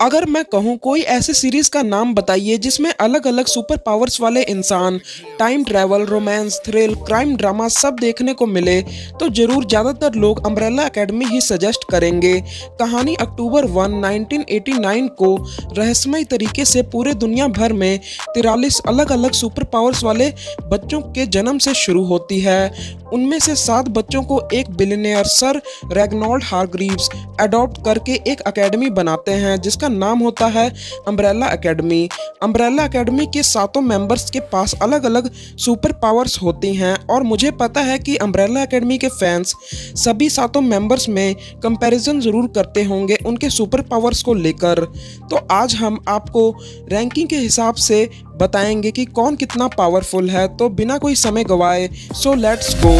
अगर मैं कहूँ कोई ऐसी सीरीज़ का नाम बताइए जिसमें अलग-अलग सुपर पावर्स वाले इंसान, time travel, romance, thrill, crime drama सब देखने को मिले, तो ज़रूर ज़्यादातर लोग अम्ब्रेला एकेडमी ही सजेस्ट करेंगे। कहानी अक्टूबर 1, 1989 को रहस्यमय तरीके से पूरे दुनिया भर में 43 अलग-अलग सुपर पावर्स वाले बच्चों के जन्म से शुरू होती है। उनमें से 7 बच्चों को एक बिलियनियर सर रेगनॉल्ड हारग्रीव्स अडॉप्ट करके एक एकेडमी बनाते हैं जिसका नाम होता है अम्ब्रेला एकेडमी। अम्ब्रेला एकेडमी के सातों मेंबर्स के पास अलग अलग सुपर पावर्स होती हैं और मुझे पता है कि अम्ब्रेला एकेडमी के फैंस सभी सातों मेंबर्स में कंपैरिजन ज़रूर करते होंगे उनके सुपर पावर्स को लेकर। तो आज हम आपको रैंकिंग के हिसाब से बताएंगे कि कौन कितना पावरफुल है। तो बिना कोई समय गवाए so let's go.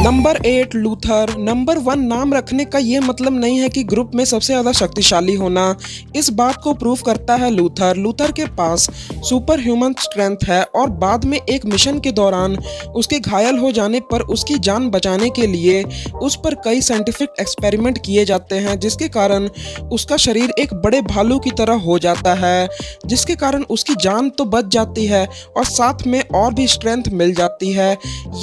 Number 8 Luther. Number 1 नाम रखने का ये मतलब नहीं है कि ग्रुप में सबसे ज़्यादा शक्तिशाली होना। इस बात को प्रूव करता है लूथर। लूथर के पास सुपर ह्यूमन स्ट्रेंथ है और बाद में एक मिशन के दौरान उसके घायल हो जाने पर उसकी जान बचाने के लिए उस पर कई साइंटिफिक एक्सपेरिमेंट किए जाते हैं जिसके कारण उसका शरीर एक बड़े भालू की तरह हो जाता है, जिसके कारण उसकी जान तो बच जाती है और साथ में और भी स्ट्रेंथ मिल जाती है।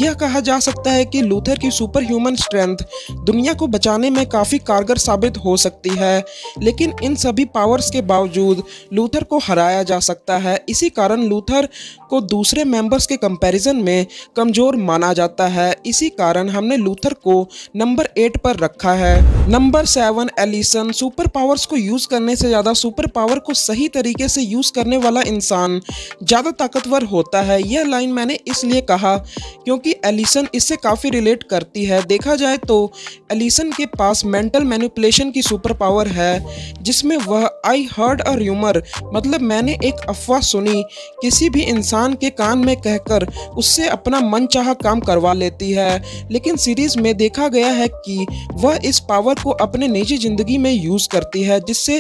यह कहा जा सकता है कि लूथर की सुपर ह्यूमन स्ट्रेंथ दुनिया को बचाने में काफ़ी कारगर साबित हो सकती है, लेकिन इन सभी पावर्स के बावजूद लूथर को हराया जा सकता है। इसी कारण लूथर को दूसरे मेंबर्स के कंपैरिजन में कमज़ोर माना जाता है। इसी कारण हमने लूथर को नंबर 8 पर रखा है। Number 7 Allison. सुपर पावर्स को यूज़ करने से ज़्यादा सुपर पावर को सही तरीके से यूज़ करने वाला इंसान ज़्यादा ताकतवर होता है। यह लाइन मैंने इसलिए कहा क्योंकि एलिसन इससे काफ़ी रिलेट करती है। देखा जाए तो एलिसन के पास मेंटल मैनिपुलेशन की सुपर पावर है जिसमें वह आई हर्ड अ र्यूमर मतलब मैंने एक अफवाह सुनी किसी भी इंसान के कान में कहकर उससे अपना मनचाहा काम करवा लेती है। लेकिन सीरीज में देखा गया है कि वह इस पावर को अपने निजी जिंदगी में यूज़ करती है जिससे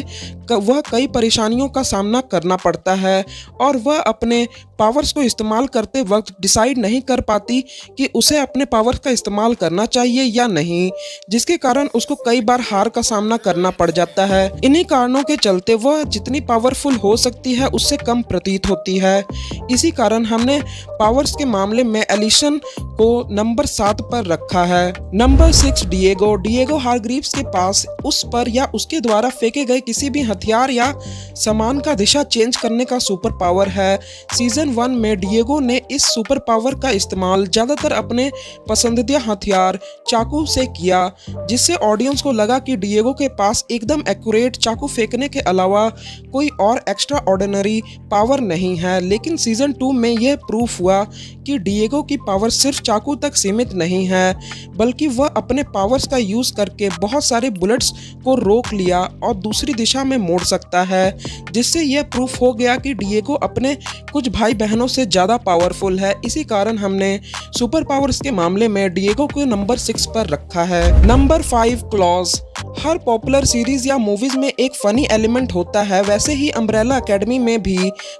वह कई परेशानियों का सामना करना पड़ता है और वह अपने पावर्स को इस्तेमाल करते वक्त डिसाइड नहीं कर पाती कि उसे अपने पावर्स का इस्तेमाल करना चाहिए या नहीं, जिसके कारण उसको कई बार हार का सामना करना पड़ जाता है। इन्हीं कारणों के चलते वह जितनी पावरफुल हो सकती है उससे कम प्रतीत होती है। इसी कारण हमने पावर्स के मामले में एलिसन को नंबर 7 पर रखा है। Number 6 Diego. डिएगो हारग्रीव्स के पास उस पर या उसके द्वारा फेंके गए किसी भी हथियार या सामान का दिशा चेंज करने का सुपर पावर है। सीजन 1 में डिएगो ने इस सुपर पावर का इस्तेमाल ज़्यादातर अपने पसंदीदा हथियार चाकू से किया, जिससे ऑडियंस को लगा कि डिएगो के पास एकदम एक्यूरेट चाकू फेंकने के अलावा कोई और एक्स्ट्रा ऑर्डिनरी पावर नहीं है। लेकिन सीजन 2 में यह प्रूफ हुआ कि डिएगो की पावर सिर्फ चाकू तक सीमित नहीं है, बल्कि वह अपने पावर्स का यूज़ करके बहुत सारे बुलेट्स को रोक लिया और दूसरी दिशा में मोड़ सकता है, जिससे यह प्रूफ हो गया कि डिएगो अपने कुछ भाई बहनों से ज़्यादा पावरफुल है। इसी कारण हमने सुपर पावर्स के मामले में डिएगो को नंबर 6 पर रखा है। Number 5 clause. हर पॉपुलर सीरीज या मूवीज में एक फनी एलिमेंट होता है, वैसे ही अम्ब्रेला एकेडमी में भी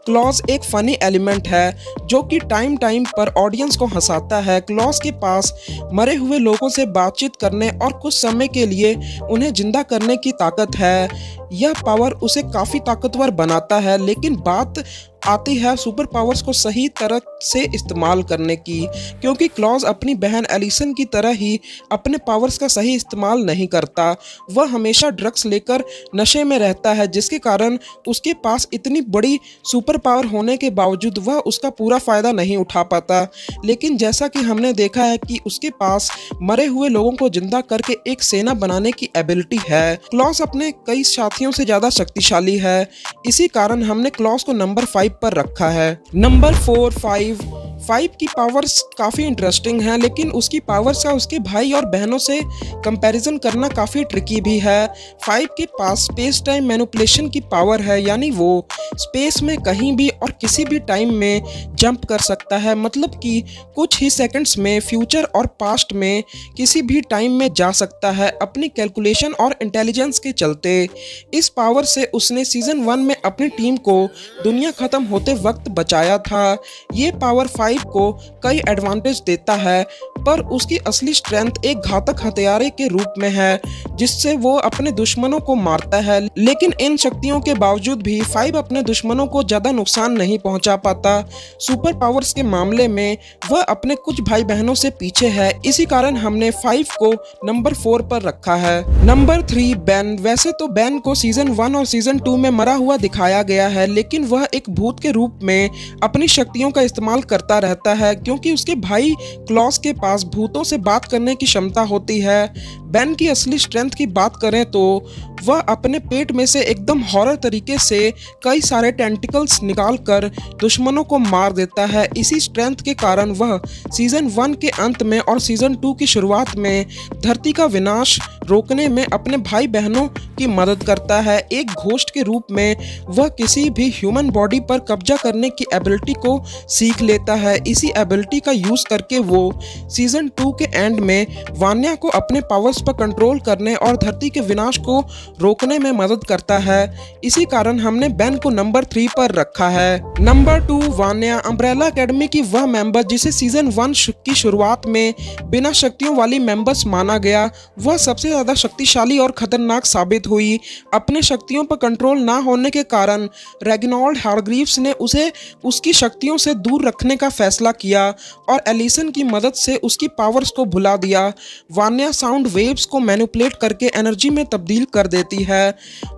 क्लॉज एक फनी एलिमेंट है जो कि टाइम पर ऑडियंस को हंसाता है। क्लॉज के पास मरे हुए लोगों से बातचीत करने और कुछ समय के लिए उन्हें जिंदा करने की ताकत है। यह पावर उसे काफ़ी ताकतवर बनाता है, लेकिन बात आती है सुपर पावर्स को सही तरह से इस्तेमाल करने की, क्योंकि क्लॉज अपनी बहन एलिसन की तरह ही अपने पावर्स का सही इस्तेमाल नहीं करता। वह हमेशा ड्रग्स लेकर नशे में रहता है, जिसके कारण उसके पास इतनी बड़ी सुपर पावर होने के बावजूद वह उसका पूरा फ़ायदा नहीं उठा पाता। लेकिन जैसा कि हमने देखा है कि उसके पास मरे हुए लोगों को जिंदा करके एक सेना बनाने की एबिलिटी है। क्लॉज अपने कई साथियों से ज़्यादा शक्तिशाली है। इसी कारण हमने क्लॉज को नंबर 5 पर रखा है। नंबर 4 5 की पावर्स काफ़ी इंटरेस्टिंग है, लेकिन उसकी पावर्स का उसके भाई और बहनों से कंपैरिजन करना काफ़ी ट्रिकी भी है। 5 के पास स्पेस टाइम मैनिपुलेशन की पावर है, यानी वो स्पेस में कहीं भी और किसी भी टाइम में जंप कर सकता है, मतलब कि कुछ ही सेकंड्स में फ्यूचर और पास्ट में किसी भी टाइम में जा सकता है अपनी कैलकुलेशन और इंटेलिजेंस के चलते। इस पावर से उसने सीजन 1 में अपनी टीम को दुनिया ख़त्म होते वक्त बचाया था। ये पावर 5 फाइव को कई एडवांटेज देता है, पर उसकी असली स्ट्रेंथ एक घातक हथियारे के रूप में है जिससे वो अपने दुश्मनों को मारता है। लेकिन इन शक्तियों के बावजूद भी फाइव अपने दुश्मनों को ज्यादा नुकसान नहीं पहुंचा पाता। सुपर पावर्स के मामले में वह अपने कुछ भाई बहनों से पीछे है, इसी कारण हमने फाइव को नंबर 4 पर रखा है। Number 3 Ben. वैसे तो बेन को सीजन 1 और सीजन 2 में मरा हुआ दिखाया गया है, लेकिन वह एक भूत के रूप में अपनी शक्तियों का इस्तेमाल करता रहता है क्योंकि उसके भाई क्लॉस के पास भूतों से बात करने की क्षमता होती है। बेन की असली स्ट्रेंथ की बात करें तो वह अपने पेट में से एकदम हॉरर तरीके से कई सारे टेंटिकल्स निकालकर दुश्मनों को मार देता है। इसी स्ट्रेंथ के कारण वह सीजन 1 के अंत में और सीजन 2 की शुरुआत में धरती का विनाश रोकने में अपने भाई बहनों की मदद करता है। एक घोस्ट के रूप में वह किसी भी ह्यूमन बॉडी पर कब्जा करने की एबिलिटी को सीख लेता है। इसी एबिलिटी का यूज करके वो सीजन 2 के एंड में वान्या को अपने पावर्स पर कंट्रोल करने और धरती के विनाश को रोकने में मदद करता है। इसी कारण हमने बेन को नंबर 3 पर रखा है। नंबर 2 वान्या। अम्ब्रेला एकेडमी की वह मेंबर जिसे सीजन 1 की शुरुआत में बिना शक्तियों वाली मेंबर्स माना गया, वह सबसे ज्यादा शक्तिशाली और खतरनाक साबित हुई। अपने शक्तियों पर कंट्रोल ना होने के कारण रेगिनॉल्ड हारग्रीव्स ने उसे उसकी शक्तियों से दूर रखने का फैसला किया और एलिसन की मदद से उसकी पावर्स को भुला दिया। वान्या साउंड वेव्स को मैनिपुलेट करके एनर्जी में तब्दील कर देती है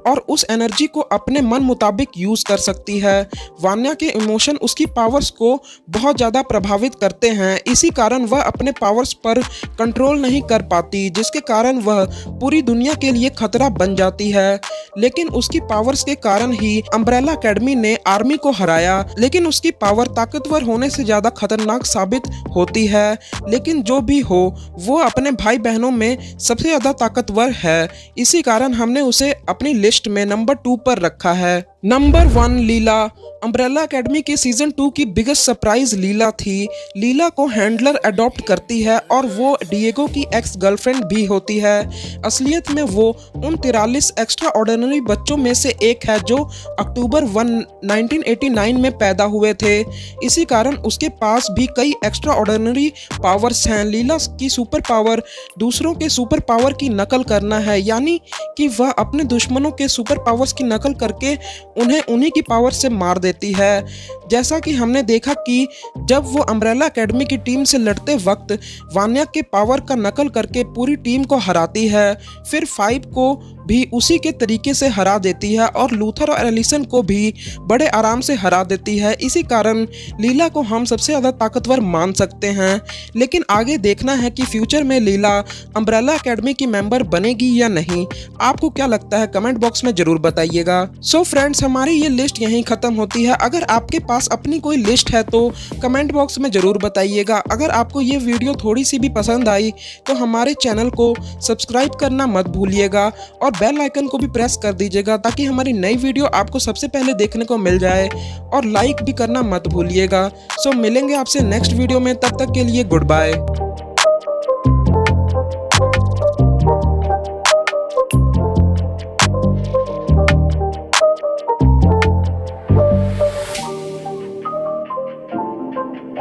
और उस एनर्जी को अपने मन मुताबिक यूज कर सकती है। वान्या के इमोशन उसकी पावर्स को बहुत ज़्यादा प्रभावित करते हैं, इसी कारण वह अपने पावर्स पर कंट्रोल नहीं कर पाती, जिसके कारण वह पूरी दुनिया के लिए खतरा बन जाती है। लेकिन उसकी पावर्स के कारण ही अम्ब्रेला एकेडमी ने आर्मी को हराया, लेकिन उसकी पावर ताकतवर होने से ज़्यादा खतरनाक साबित होती है। लेकिन जो भी हो, वो अपने भाई बहनों में सबसे ज़्यादा ताकतवर है, इसी कारण हमने उसे अपनी लिस्ट में नंबर 2 पर रखा है। नंबर 1 लीला। अम्ब्रेला एकेडमी के सीजन 2 की बिगेस्ट सरप्राइज लीला थी। लीला को हैंडलर अडॉप्ट करती है और वो डिएगो की एक्स गर्लफ्रेंड भी होती है। असलियत में वो उन 43 एक्स्ट्रा ऑर्डिनरी बच्चों में से एक है जो अक्टूबर 1, 1989 में पैदा हुए थे। इसी कारण उसके पास भी कई एक्स्ट्रा ऑर्डिनरी पावर्स हैं। लीला की सुपर पावर दूसरों के सुपर पावर की नकल करना है, यानी कि वह अपने दुश्मनों के सुपर पावर्स की नकल करके उन्हें उन्हीं की पावर से मार देती है। जैसा कि हमने देखा कि जब वो अम्ब्रेला एकेडमी की टीम से लड़ते वक्त वान्या के पावर का नकल करके पूरी टीम को हराती है, फिर फाइव को भी उसी के तरीके से हरा देती है और लूथर और एलिसन को भी बड़े आराम से हरा देती है। इसी कारण लीला को हम सबसे ज़्यादा ताकतवर मान सकते हैं। लेकिन आगे देखना है कि फ्यूचर में लीला अम्ब्रेला एकेडमी की मेंबर बनेगी या नहीं। आपको क्या लगता है कमेंट बॉक्स में ज़रूर बताइएगा। सो फ्रेंड्स, हमारी ये लिस्ट यहीं ख़त्म होती है। अगर आपके पास अपनी कोई लिस्ट है तो कमेंट बॉक्स में ज़रूर बताइएगा। अगर आपको ये वीडियो थोड़ी सी भी पसंद आई तो हमारे चैनल को सब्सक्राइब करना मत भूलिएगा और बेल आइकन को भी प्रेस कर दीजिएगा ताकि हमारी नई वीडियो आपको सबसे पहले देखने को मिल जाए, और लाइक भी करना मत भूलिएगा। सो मिलेंगे आपसे नेक्स्ट वीडियो में, तब तक के लिए गुड बाय।